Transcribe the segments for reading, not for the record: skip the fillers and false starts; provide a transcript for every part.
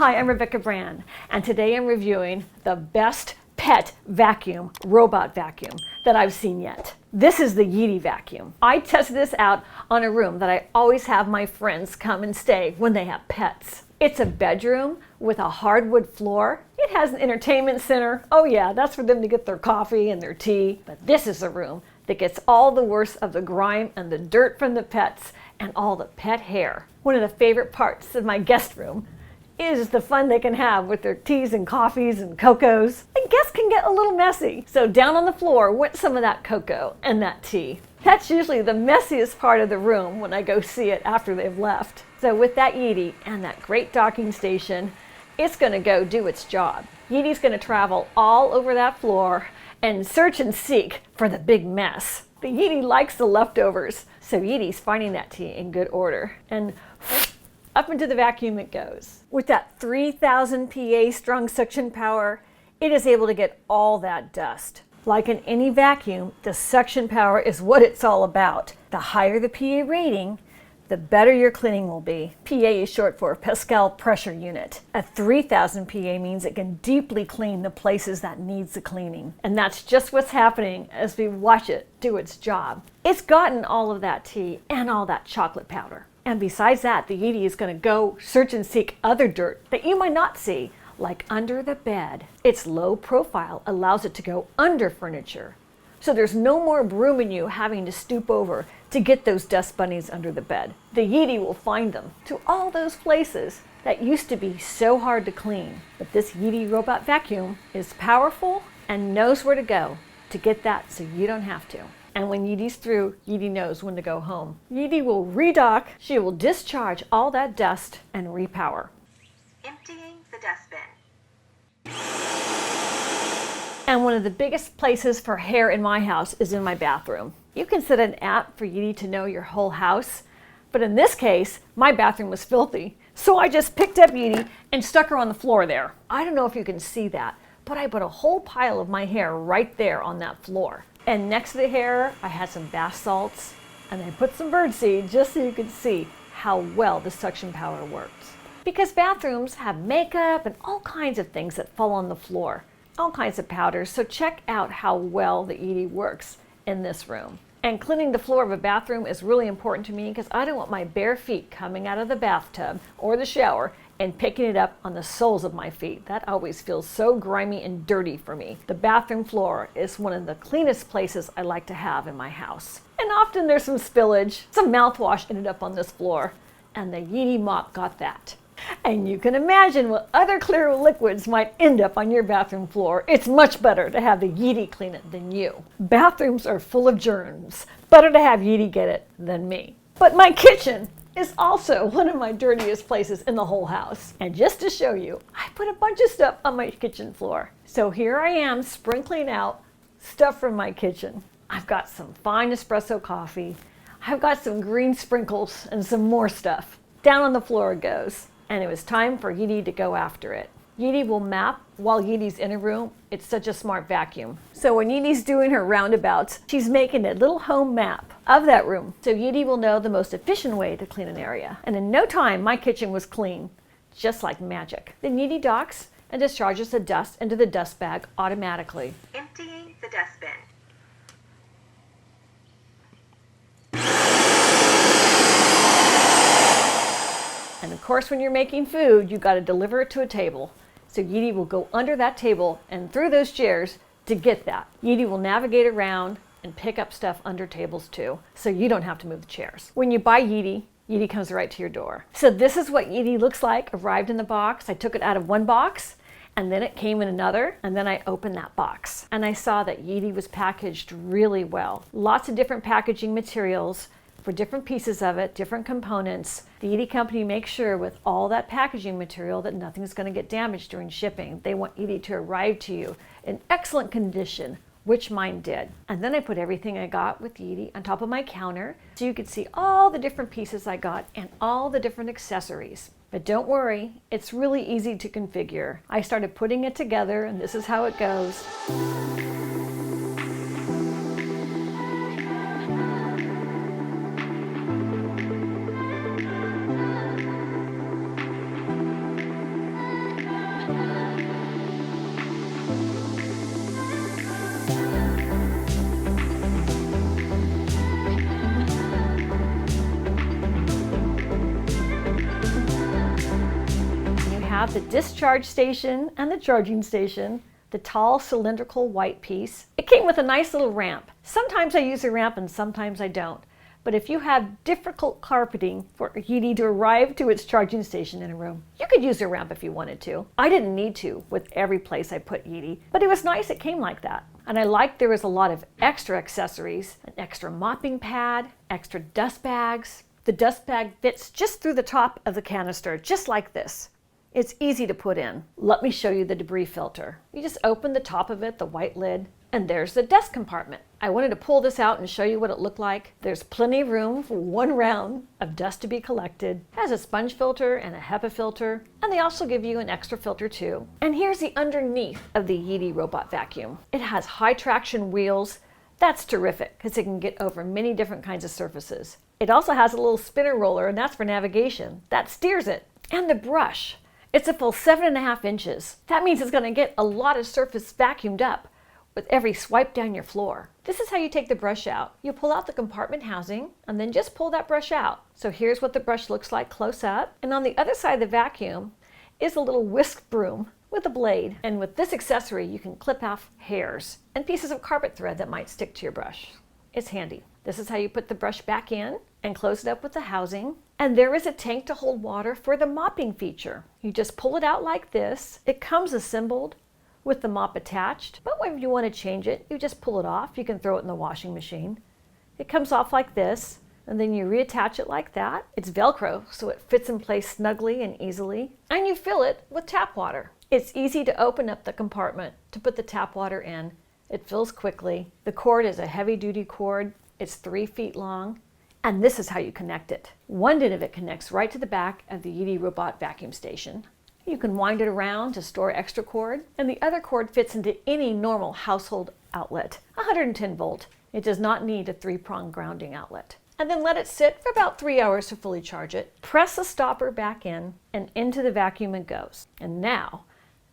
Hi, I'm Rebecca Brand, and today I'm reviewing the best pet vacuum, robot vacuum, that I've seen yet. This is the yeedi vacuum. I tested this out on a room that I always have my friends come and stay when they have pets. It's a bedroom with a hardwood floor. It has an entertainment center. Oh yeah, that's for them to get their coffee and their tea. But this is a room that gets all the worst of the grime and the dirt from the pets and all the pet hair. One of the favorite parts of my guest room is the fun they can have with their teas and coffees and cocos. And guests can get a little messy. So down on the floor went some of that cocoa and that tea. That's usually the messiest part of the room when I go see it after they've left. So with that yeedi and that great docking station, it's gonna go do its job. Yeedi's gonna travel all over that floor and search and seek for the big mess. The yeedi likes the leftovers, so yeedi's finding that tea in good order. And up into the vacuum it goes. With that 3,000 PA strong suction power, it is able to get all that dust. Like in any vacuum, the suction power is what it's all about. The higher the PA rating, the better your cleaning will be. PA is short for Pascal pressure unit. A 3,000 PA means it can deeply clean the places that needs the cleaning. And that's just what's happening as we watch it do its job. It's gotten all of that tea and all that chocolate powder. And besides that, the yeedi is going to go search and seek other dirt that you might not see, like under the bed. Its low profile allows it to go under furniture. So there's no more broom in you having to stoop over to get those dust bunnies under the bed. The yeedi will find them to all those places that used to be so hard to clean. But this yeedi robot vacuum is powerful and knows where to go to get that so you don't have to. And when yeedi's through, yeedi knows when to go home. Yeedi will redock, she will discharge all that dust and repower. Emptying the dustbin. And one of the biggest places for hair in my house is in my bathroom. You can set an app for yeedi to know your whole house, but in this case, my bathroom was filthy. So I just picked up yeedi and stuck her on the floor there. I don't know if you can see that, but I put a whole pile of my hair right there on that floor. And next to the hair, I had some bath salts, and I put some birdseed just so you could see how well the suction power works. Because bathrooms have makeup and all kinds of things that fall on the floor, all kinds of powders, so check out how well the yeedi works in this room. And cleaning the floor of a bathroom is really important to me because I don't want my bare feet coming out of the bathtub or the shower and picking it up on the soles of my feet. That always feels so grimy and dirty for me. The bathroom floor is one of the cleanest places I like to have in my house. And often there's some spillage. Some mouthwash ended up on this floor, and the yeedi mop got that. And you can imagine what other clear liquids might end up on your bathroom floor. It's much better to have the yeedi clean it than you. Bathrooms are full of germs. Better to have yeedi get it than me. But my kitchen is also one of my dirtiest places in the whole house. And just to show you, I put a bunch of stuff on my kitchen floor. So here I am sprinkling out stuff from my kitchen. I've got some fine espresso coffee. I've got some green sprinkles and some more stuff. Down on the floor it goes. And it was time for yeedi to go after it. Yeedi will map while yeedi's in a room. It's such a smart vacuum. So when yeedi's doing her roundabouts, she's making a little home map of that room. So yeedi will know the most efficient way to clean an area. And in no time, my kitchen was clean, just like magic. Then yeedi docks and discharges the dust into the dust bag automatically. Emptying the dustbin. And of course, when you're making food, you've got to deliver it to a table. So yeedi will go under that table and through those chairs to get that. Yeedi will navigate around and pick up stuff under tables too, so you don't have to move the chairs. When you buy yeedi, yeedi comes right to your door. So this is what yeedi looks like, arrived in the box. I took it out of one box, and then it came in another, and then I opened that box. And I saw that yeedi was packaged really well. Lots of different packaging materials for different pieces of it, different components. The yeedi company makes sure with all that packaging material that nothing's going to get damaged during shipping. They want yeedi to arrive to you in excellent condition, which mine did. And then I put everything I got with yeedi on top of my counter so you could see all the different pieces I got and all the different accessories. But don't worry, it's really easy to configure. I started putting it together and this is how it goes. got the discharge station and the charging station, the tall cylindrical white piece. It came with a nice little ramp. Sometimes I use a ramp and sometimes I don't. But if you have difficult carpeting for yeedi to arrive to its charging station in a room, you could use a ramp if you wanted to. I didn't need to with every place I put yeedi, but it was nice it came like that. And I liked there was a lot of extra accessories, an extra mopping pad, extra dust bags. The dust bag fits just through the top of the canister, just like this. It's easy to put in. Let me show you the debris filter. You just open the top of it, the white lid, and there's the dust compartment. I wanted to pull this out and show you what it looked like. There's plenty of room for one round of dust to be collected. It has a sponge filter and a HEPA filter, and they also give you an extra filter too. And here's the underneath of the yeedi robot vacuum. It has high traction wheels. That's terrific because it can get over many different kinds of surfaces. It also has a little spinner roller, and that's for navigation. That steers it. And the brush. It's a full 7.5 inches. That means it's going to get a lot of surface vacuumed up with every swipe down your floor. This is how you take the brush out. You pull out the compartment housing and then just pull that brush out. So here's what the brush looks like close up. And on the other side of the vacuum is a little whisk broom with a blade. And with this accessory, you can clip off hairs and pieces of carpet thread that might stick to your brush. It's handy. This is how you put the brush back in and close it up with the housing. And there is a tank to hold water for the mopping feature. You just pull it out like this. It comes assembled with the mop attached, but when you want to change it, you just pull it off. You can throw it in the washing machine. It comes off like this, and then you reattach it like that. It's Velcro, so it fits in place snugly and easily. And you fill it with tap water. It's easy to open up the compartment to put the tap water in. It fills quickly. The cord is a heavy-duty cord. It's 3 feet long. And this is how you connect it. One end of it connects right to the back of the yeedi robot vacuum station. You can wind it around to store extra cord, and the other cord fits into any normal household outlet, 110 volt. It does not need a 3-prong grounding outlet. And then let it sit for about 3 hours to fully charge it. Press the stopper back in, and into the vacuum it goes. And now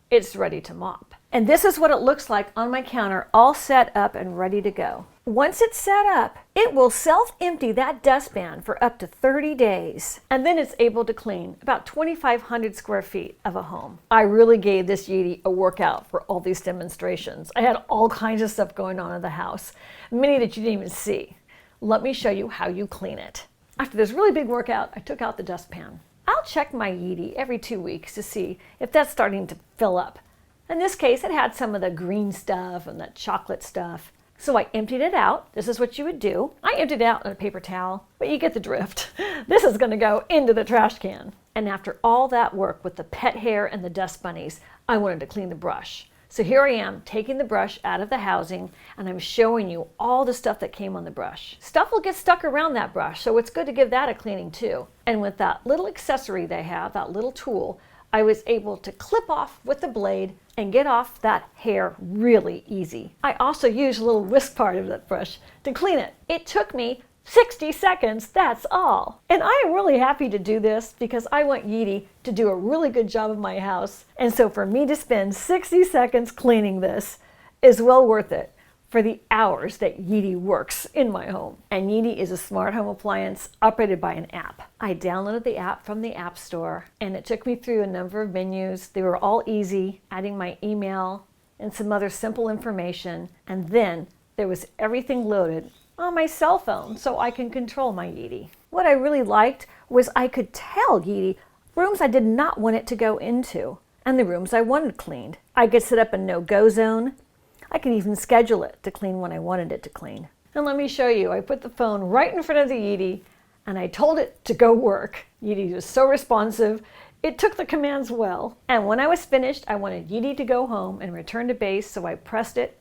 it's ready to mop. And this is what it looks like on my counter, all set up and ready to go. Once it's set up, it will self-empty that dustbin for up to 30 days. And then it's able to clean about 2,500 square feet of a home. I really gave this yeedi a workout for all these demonstrations. I had all kinds of stuff going on in the house, many that you didn't even see. Let me show you how you clean it. After this really big workout, I took out the dustpan. I'll check my yeedi every 2 weeks to see if that's starting to fill up. In this case, it had some of the green stuff and the chocolate stuff. So I emptied it out. This is what you would do. I emptied it out in a paper towel, but you get the drift. This is going to go into the trash can. And after all that work with the pet hair and the dust bunnies, I wanted to clean the brush. So here I am taking the brush out of the housing, and I'm showing you all the stuff that came on the brush. Stuff will get stuck around that brush, so it's good to give that a cleaning too. And with that little accessory they have, that little tool, I was able to clip off with the blade and get off that hair really easy. I also used a little whisk part of that brush to clean it. It took me 60 seconds, that's all. And I am really happy to do this because I want yeedi to do a really good job of my house. And so for me to spend 60 seconds cleaning this is well worth it for the hours that yeedi works in my home. And yeedi is a smart home appliance operated by an app. I downloaded the app from the App Store, and it took me through a number of menus. They were all easy, adding my email and some other simple information. And then there was everything loaded on my cell phone so I can control my yeedi. What I really liked was I could tell yeedi rooms I did not want it to go into and the rooms I wanted cleaned. I could set up a no-go zone. I could even schedule it to clean when I wanted it to clean. And let me show you, I put the phone right in front of the yeedi and I told it to go work. Yeedi was so responsive, it took the commands well. And when I was finished, I wanted yeedi to go home and return to base, so I pressed it,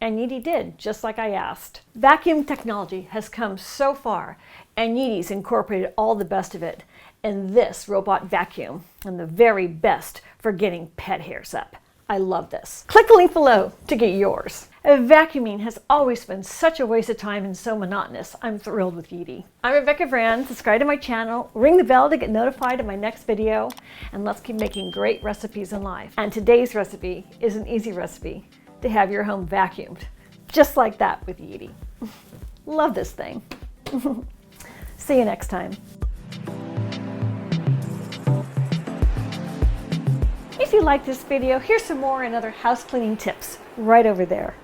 and yeedi did, just like I asked. Vacuum technology has come so far, and yeedi's incorporated all the best of it in this robot vacuum, and the very best for getting pet hairs up. I love this. Click the link below to get yours. Vacuuming has always been such a waste of time and so monotonous. I'm thrilled with yeedi. I'm Rebecca Brand. Subscribe to my channel, ring the bell to get notified of my next video, and let's keep making great recipes in life. And today's recipe is an easy recipe to have your home vacuumed, just like that with yeedi. Love this thing. See you next time. if you like this video, here's some more and other house cleaning tips right over there.